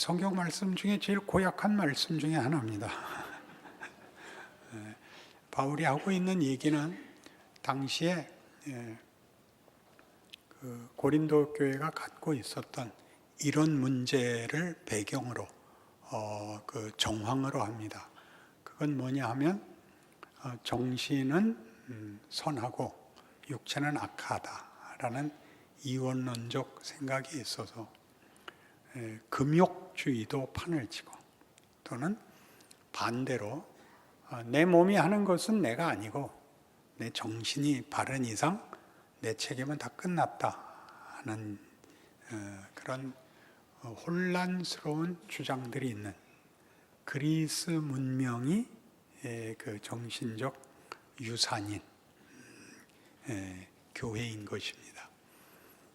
성경 말씀 중에 제일 고약한 말씀 중에 하나입니다. 바울이 하고 있는 얘기는 당시에 그 고린도 교회가 갖고 있었던 이런 문제를 배경으로 그 정황으로 합니다. 그건 뭐냐 하면 정신은 선하고 육체는 악하다라는 이원론적 생각이 있어서 금욕주의도 판을 치고, 또는 반대로 내 몸이 하는 것은 내가 아니고 내 정신이 바른 이상 내 책임은 다 끝났다 하는 그런 혼란스러운 주장들이 있는 그리스 문명이 그 정신적 유산인 교회인 것입니다.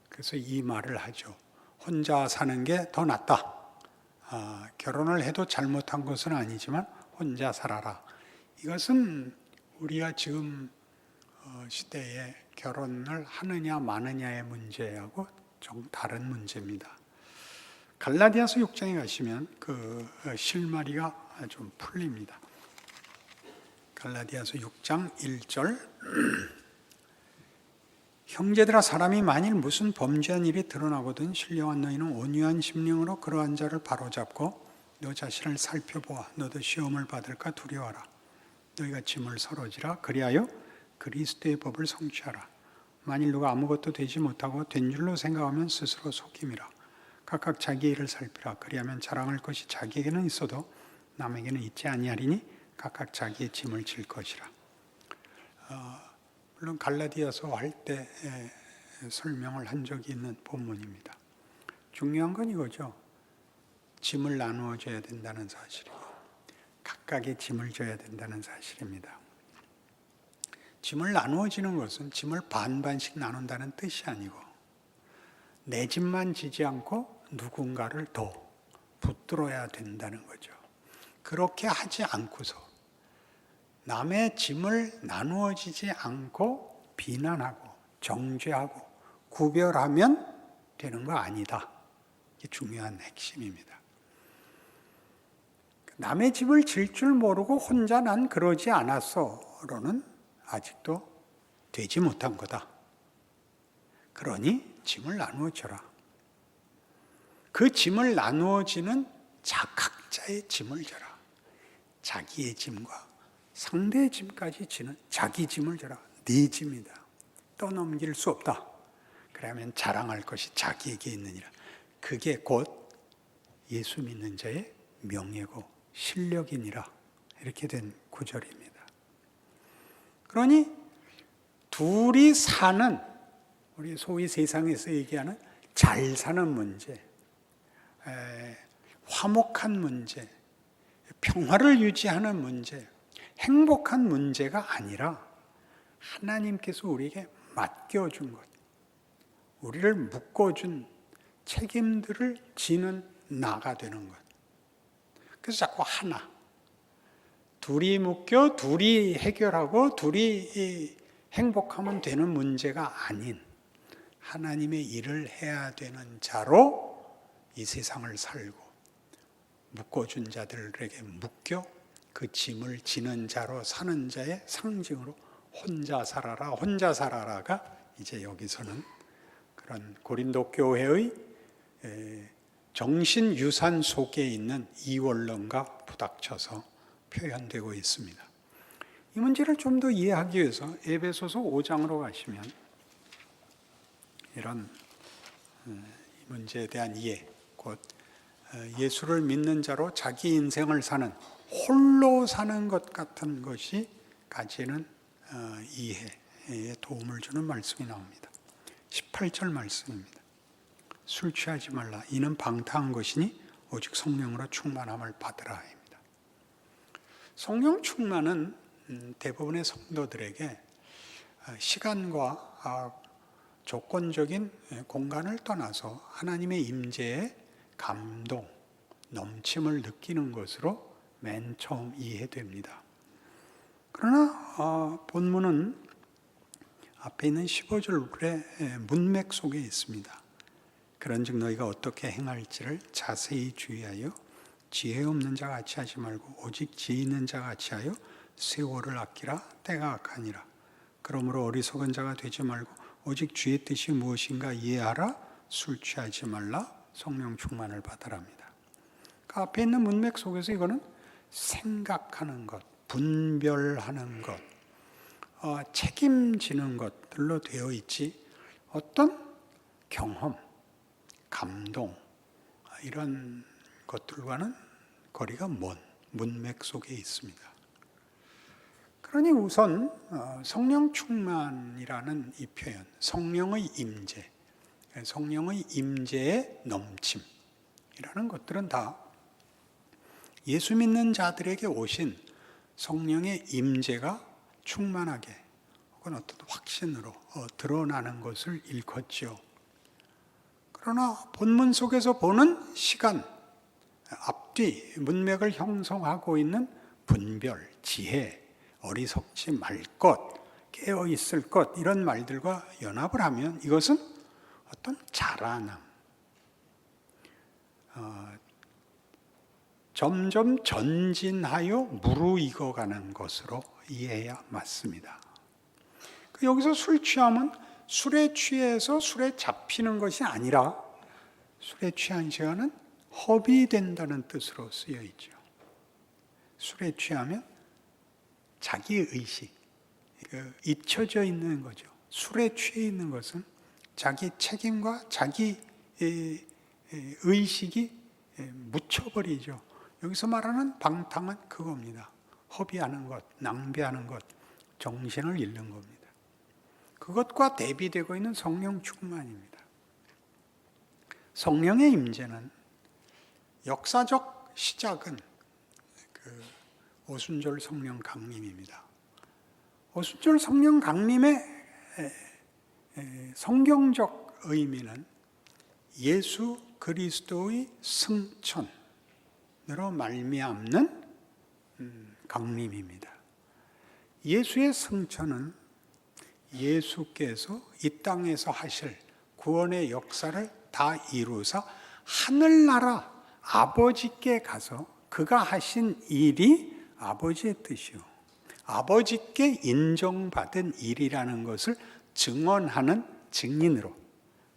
그래서 이 말을 하죠. 혼자 사는 게 더 낫다. 결혼을 해도 잘못한 것은 아니지만 혼자 살아라. 이것은 우리가 지금 시대에 결혼을 하느냐 마느냐의 문제하고 좀 다른 문제입니다. 갈라디아서 6장에 가시면 그 실마리가 좀 풀립니다. 갈라디아서 6장 1절 형제들아, 사람이 만일 무슨 범죄한 일이 드러나거든 신령한 너희는 온유한 심령으로 그러한 자를 바로잡고 너 자신을 살펴보아. 너도 시험을 받을까 두려워하라. 너희가 짐을 서러지라. 그리하여 그리스도의 법을 성취하라. 만일 누가 아무것도 되지 못하고 된 줄로 생각하면 스스로 속임이라. 각각 자기 일을 살피라. 그리하면 자랑할 것이 자기에게는 있어도 남에게는 있지 아니하리니 각각 자기의 짐을 질 것이라. 물론 갈라디아서 할 때 설명을 한 적이 있는 본문입니다. 중요한 건 이거죠. 짐을 나누어 줘야 된다는 사실이고 각각의 짐을 져야 된다는 사실입니다. 짐을 나누어지는 것은 짐을 반반씩 나눈다는 뜻이 아니고 내 짐만 지지 않고 누군가를 더 붙들어야 된다는 거죠. 그렇게 하지 않고서 남의 짐을 나누어지지 않고 비난하고 정죄하고 구별하면 되는 거 아니다. 이게 중요한 핵심입니다. 남의 짐을 질 줄 모르고 혼자 난 그러지 않았어로는 아직도 되지 못한 거다. 그러니 짐을 나누어져라. 그 짐을 나누어지는 각자의 짐을 져라. 자기의 짐과 상대의 짐까지 지는 자기 짐을 져라. 네 짐이다. 떠넘길 수 없다. 그러면 자랑할 것이 자기에게 있느니라. 그게 곧 예수 믿는 자의 명예고 실력이니라. 이렇게 된 구절입니다. 그러니 둘이 사는, 우리 소위 세상에서 얘기하는 잘 사는 문제, 화목한 문제, 평화를 유지하는 문제, 행복한 문제가 아니라 하나님께서 우리에게 맡겨준 것, 우리를 묶어준 책임들을 지는 나가 되는 것. 그래서 자꾸 하나, 둘이 묶여 둘이 해결하고 둘이 행복하면 되는 문제가 아닌 하나님의 일을 해야 되는 자로 이 세상을 살고 묶어준 자들에게 묶여 그 짐을 지는 자로 사는 자의 상징으로 혼자 살아라, 혼자 살아라가 이제 여기서는 그런 고린도 교회의 정신 유산 속에 있는 이원론과 부닥쳐서 표현되고 있습니다. 이 문제를 좀 더 이해하기 위해서 에베소서 5장으로 가시면 이런 문제에 대한 이해, 곧 예수를 믿는 자로 자기 인생을 사는, 홀로 사는 것 같은 것이 가지는 이해에 도움을 주는 말씀이 나옵니다. 18절 말씀입니다. 술 취하지 말라. 이는 방탕한 것이니 오직 성령으로 충만함을 받으라입니다. 성령 충만은 대부분의 성도들에게 시간과 조건적인 공간을 떠나서 하나님의 임재에 감동, 넘침을 느끼는 것으로 맨 처음 이해됩니다. 그러나 본문은 앞에 있는 15절의 문맥 속에 있습니다. 그런즉 너희가 어떻게 행할지를 자세히 주의하여 지혜 없는 자 같이 하지 말고 오직 지혜 있는 자 같이 하여 세월을 아끼라. 때가 악하니라. 그러므로 어리석은 자가 되지 말고 오직 주의 뜻이 무엇인가 이해하라. 술 취하지 말라. 성령 충만을 받으랍니다. 그 앞에 있는 문맥 속에서 이거는 생각하는 것, 분별하는 것, 책임지는 것들로 되어 있지 어떤 경험, 감동 이런 것들과는 거리가 먼 문맥 속에 있습니다. 그러니 우선 성령 충만이라는 이 표현, 성령의 임재, 성령의 임재의 넘침이라는 것들은 다 예수 믿는 자들에게 오신 성령의 임재가 충만하게 혹은 어떤 확신으로 드러나는 것을 일컫죠. 그러나 본문 속에서 보는 시간, 앞뒤 문맥을 형성하고 있는 분별, 지혜, 어리석지 말 것, 깨어 있을 것 이런 말들과 연합을 하면 이것은 어떤 자라남, 점점 전진하여 무르익어가는 것으로 이해해야 맞습니다. 여기서 술 취함은 술에 취해서 술에 잡히는 것이 아니라 술에 취한 시간은 허비된다는 뜻으로 쓰여 있죠. 술에 취하면 자기의식, 잊혀져 있는 거죠. 술에 취해 있는 것은 자기 책임과 자기 의식이 묻혀버리죠. 여기서 말하는 방탕은 그겁니다. 허비하는 것, 낭비하는 것, 정신을 잃는 겁니다. 그것과 대비되고 있는 성령 충만입니다. 성령의 임재는 역사적 시작은 오순절 성령 강림입니다. 오순절 성령 강림의 성경적 의미는 예수 그리스도의 승천으로 말미암는 강림입니다. 예수의 승천은 예수께서 이 땅에서 하실 구원의 역사를 다 이루사 하늘나라 아버지께 가서 그가 하신 일이 아버지의 뜻이요 아버지께 인정받은 일이라는 것을 증언하는 증인으로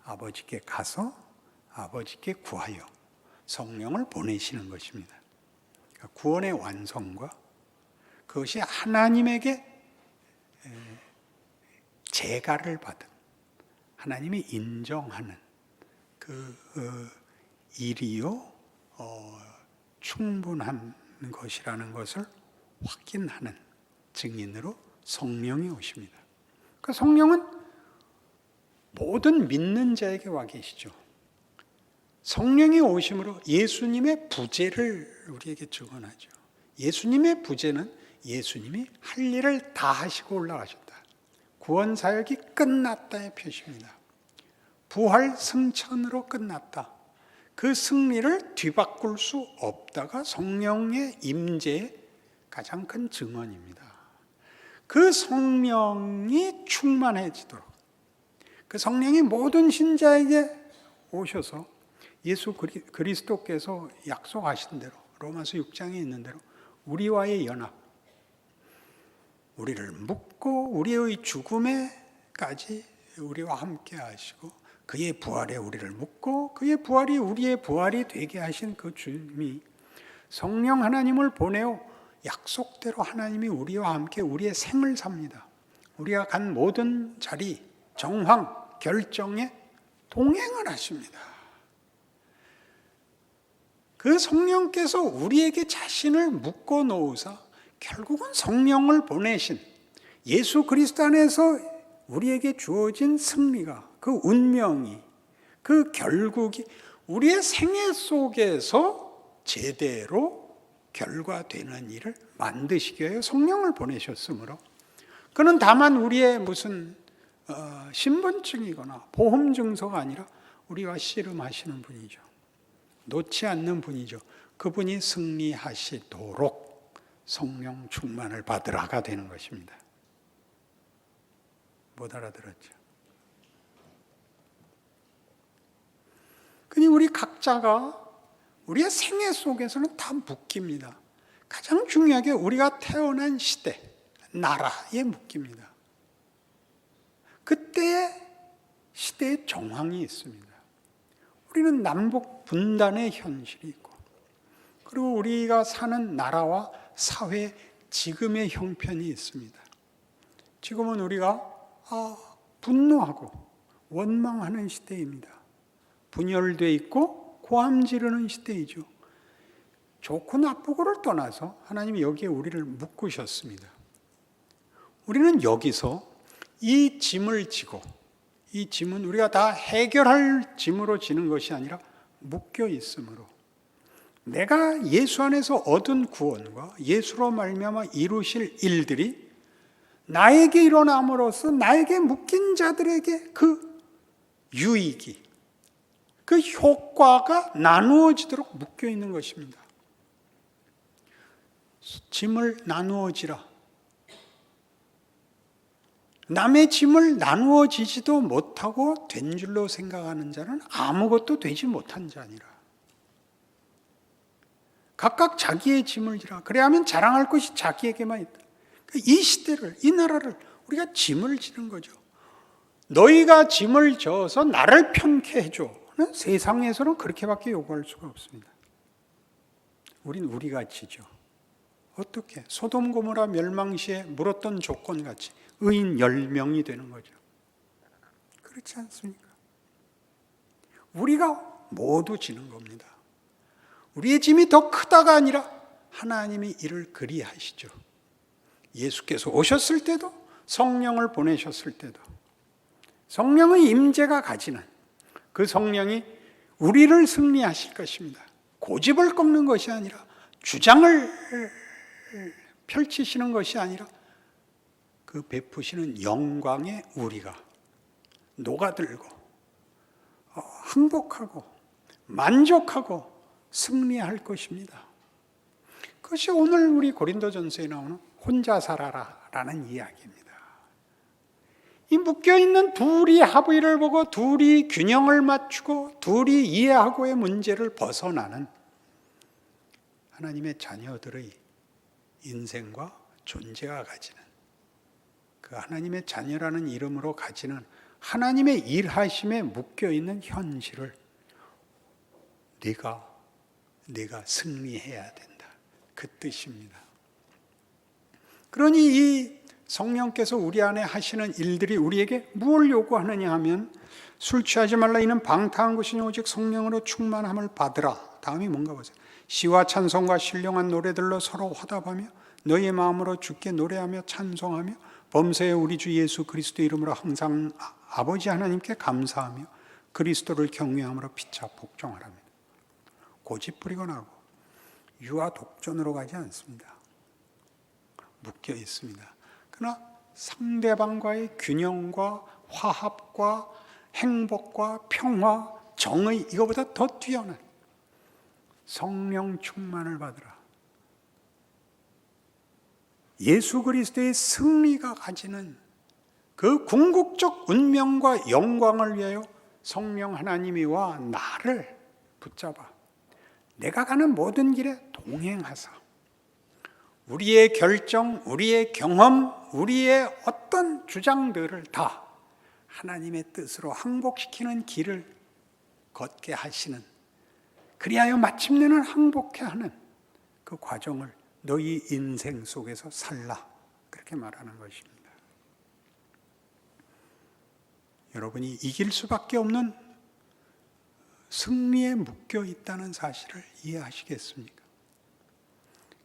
아버지께 가서 아버지께 구하여 성령을 보내시는 것입니다. 그러니까 구원의 완성과 그것이 하나님에게 제가를 받은 하나님이 인정하는 그 일이요 충분한 것이라는 것을 확인하는 증인으로 성령이 오십니다. 그 성령은 모든 믿는 자에게 와 계시죠. 성령이 오심으로 예수님의 부재를 우리에게 증언하죠. 예수님의 부재는 예수님이 할 일을 다 하시고 올라가셨다. 구원 사역이 끝났다의 표시입니다. 부활 승천으로 끝났다. 그 승리를 뒤바꿀 수 없다가 성령의 임재의 가장 큰 증언입니다. 그 성령이 충만해지도록 그 성령이 모든 신자에게 오셔서 예수 그리스도께서 약속하신 대로 로마서 6장에 있는 대로 우리와의 연합, 우리를 묶고 우리의 죽음에까지 우리와 함께 하시고 그의 부활에 우리를 묶고 그의 부활이 우리의 부활이 되게 하신 그 주님이 성령 하나님을 보내어 약속대로 하나님이 우리와 함께 우리의 생을 삽니다. 우리가 간 모든 자리, 정황, 결정에 동행을 하십니다. 그 성령께서 우리에게 자신을 묶어 놓으사 결국은 성령을 보내신 예수 그리스도 안에서 우리에게 주어진 승리가 그 운명이 그 결국이 우리의 생애 속에서 제대로 결과되는 일을 만드시기 위해 성령을 보내셨으므로 그는 다만 우리의 무슨 신분증이거나 보험증서가 아니라 우리와 씨름하시는 분이죠. 놓지 않는 분이죠. 그분이 승리하시도록 성령 충만을 받으라가 되는 것입니다. 못 알아들었죠? 각자가 우리의 생애 속에서는 다 묶입니다. 가장 중요하게 우리가 태어난 시대, 나라에 묶입니다. 그때의 시대의 정황이 있습니다. 우리는 남북 분단의 현실이 있고, 그리고 우리가 사는 나라와 사회 지금의 형편이 있습니다. 지금은 우리가 분노하고 원망하는 시대입니다. 분열돼 있고 고함 지르는 시대이죠. 좋고 나쁘고를 떠나서 하나님이 여기에 우리를 묶으셨습니다. 우리는 여기서 이 짐을 지고, 이 짐은 우리가 다 해결할 짐으로 지는 것이 아니라 묶여 있으므로, 내가 예수 안에서 얻은 구원과 예수로 말미암아 이루실 일들이 나에게 일어남으로써 나에게 묶인 자들에게 그 유익이, 그 효과가 나누어지도록 묶여 있는 것입니다. 짐을 나누어지라. 남의 짐을 나누어지지도 못하고 된 줄로 생각하는 자는 아무것도 되지 못한 자니라. 각각 자기의 짐을 지라. 그래야 하면 자랑할 것이 자기에게만 있다. 이 시대를, 이 나라를 우리가 짐을 지는 거죠. 너희가 짐을 져서 나를 편케 해줘. 세상에서는 그렇게밖에 요구할 수가 없습니다. 우린 우리가 지죠. 어떻게? 소돔 고모라 멸망시에 물었던 조건같이 의인 10명이 되는 거죠. 그렇지 않습니까? 우리가 모두 지는 겁니다. 우리의 짐이 더 크다가 아니라 하나님이 이를 그리하시죠. 예수께서 오셨을 때도, 성령을 보내셨을 때도, 성령의 임재가 가지는 그 성령이 우리를 승리하실 것입니다. 고집을 꺾는 것이 아니라, 주장을 펼치시는 것이 아니라, 그 베푸시는 영광에 우리가 녹아들고 행복하고 만족하고 승리할 것입니다. 그것이 오늘 우리 고린도전서에 나오는 혼자 살아라라는 이야기입니다. 이 묶여있는 둘이 합의를 보고 둘이 균형을 맞추고 둘이 이해하고의 문제를 벗어나는 하나님의 자녀들의 인생과 존재가 가지는, 그 하나님의 자녀라는 이름으로 가지는 하나님의 일하심에 묶여있는 현실을 네가 승리해야 된다. 그 뜻입니다. 그러니 이 성령께서 우리 안에 하시는 일들이 우리에게 무엇을 요구하느냐 하면, 술 취하지 말라. 이는 방탕한 것이니 오직 성령으로 충만함을 받으라. 다음이 뭔가 보세요. 시와 찬송과 신령한 노래들로 서로 화답하며 너희의 마음으로 주께 노래하며 찬송하며 범사에 우리 주 예수 그리스도 이름으로 항상 아버지 하나님께 감사하며 그리스도를 경외함으로 피차 복종하랍니다. 고집 부리거나 하고 유아 독존으로 가지 않습니다. 묶여 있습니다. 그러나 상대방과의 균형과 화합과 행복과 평화, 정의, 이거보다 더 뛰어난 성령 충만을 받으라. 예수 그리스도의 승리가 가지는 그 궁극적 운명과 영광을 위하여 성령 하나님이와 나를 붙잡아 내가 가는 모든 길에 동행하사 우리의 결정, 우리의 경험, 우리의 어떤 주장들을 다 하나님의 뜻으로 항복시키는 길을 걷게 하시는, 그리하여 마침내는 항복해 하는 그 과정을 너희 인생 속에서 살라, 그렇게 말하는 것입니다. 여러분이 이길 수밖에 없는 승리에 묶여 있다는 사실을 이해하시겠습니까?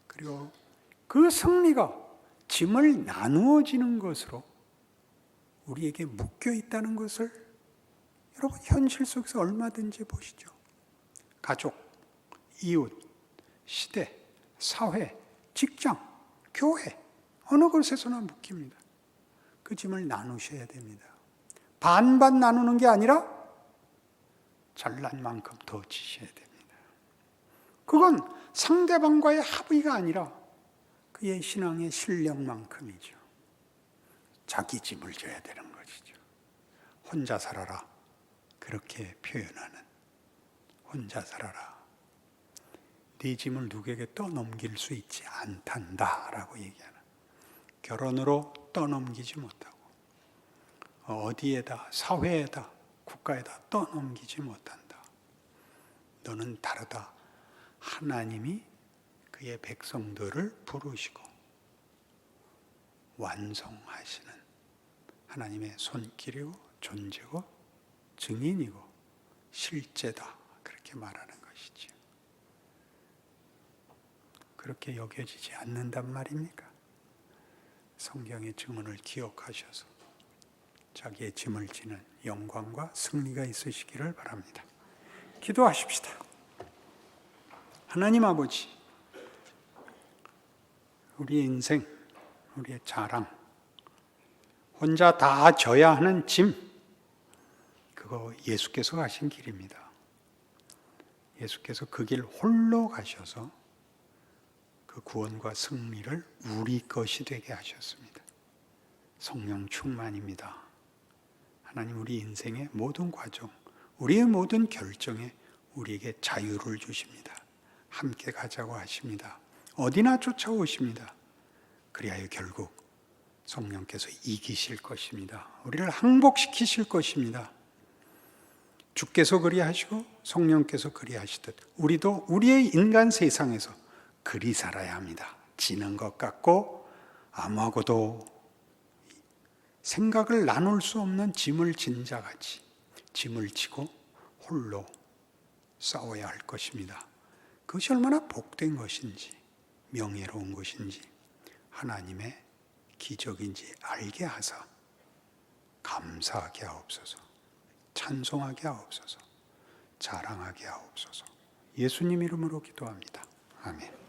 그리고 그 승리가 짐을 나누어지는 것으로 우리에게 묶여 있다는 것을 여러분 현실 속에서 얼마든지 보시죠. 가족, 이웃, 시대, 사회, 직장, 교회, 어느 곳에서나 묶입니다. 그 짐을 나누셔야 됩니다. 반반 나누는 게 아니라 잘난 만큼 더 지셔야 됩니다. 그건 상대방과의 합의가 아니라 그의 신앙의 실력만큼이죠. 자기 짐을 져야 되는 것이죠. 혼자 살아라, 그렇게 표현하는, 혼자 살아라. 네 짐을 누구에게 떠넘길 수 있지 않단다라고 얘기하는. 결혼으로 떠넘기지 못하고 어디에다, 사회에다, 국가에다 떠넘기지 못한다. 너는 다르다. 하나님이 그의 백성들을 부르시고 완성하시는 하나님의 손길이고 존재고 증인이고 실제다. 그렇게 말하는 것이지. 그렇게 여겨지지 않는단 말입니까? 성경의 증언을 기억하셔서 자기의 짐을 지는 영광과 승리가 있으시기를 바랍니다. 기도하십시다. 하나님 아버지, 우리의 인생, 우리의 자랑, 혼자 다 져야 하는 짐, 그거 예수께서 가신 길입니다. 예수께서 그 길 홀로 가셔서 그 구원과 승리를 우리 것이 되게 하셨습니다. 성령 충만입니다. 하나님, 우리 인생의 모든 과정, 우리의 모든 결정에 우리에게 자유를 주십니다. 함께 가자고 하십니다. 어디나 쫓아오십니다. 그리하여 결국 성령께서 이기실 것입니다. 우리를 항복시키실 것입니다. 주께서 그리하시고 성령께서 그리하시듯 우리도 우리의 인간 세상에서 그리 살아야 합니다. 지는 것 같고 아무하고도 생각을 나눌 수 없는 짐을 진 자같이 짐을 지고 홀로 싸워야 할 것입니다. 그것이 얼마나 복된 것인지 명예로운 것인지 하나님의 기적인지 알게 하사 감사하게 하옵소서, 찬송하게 하옵소서, 자랑하게 하옵소서. 예수님 이름으로 기도합니다. 아멘.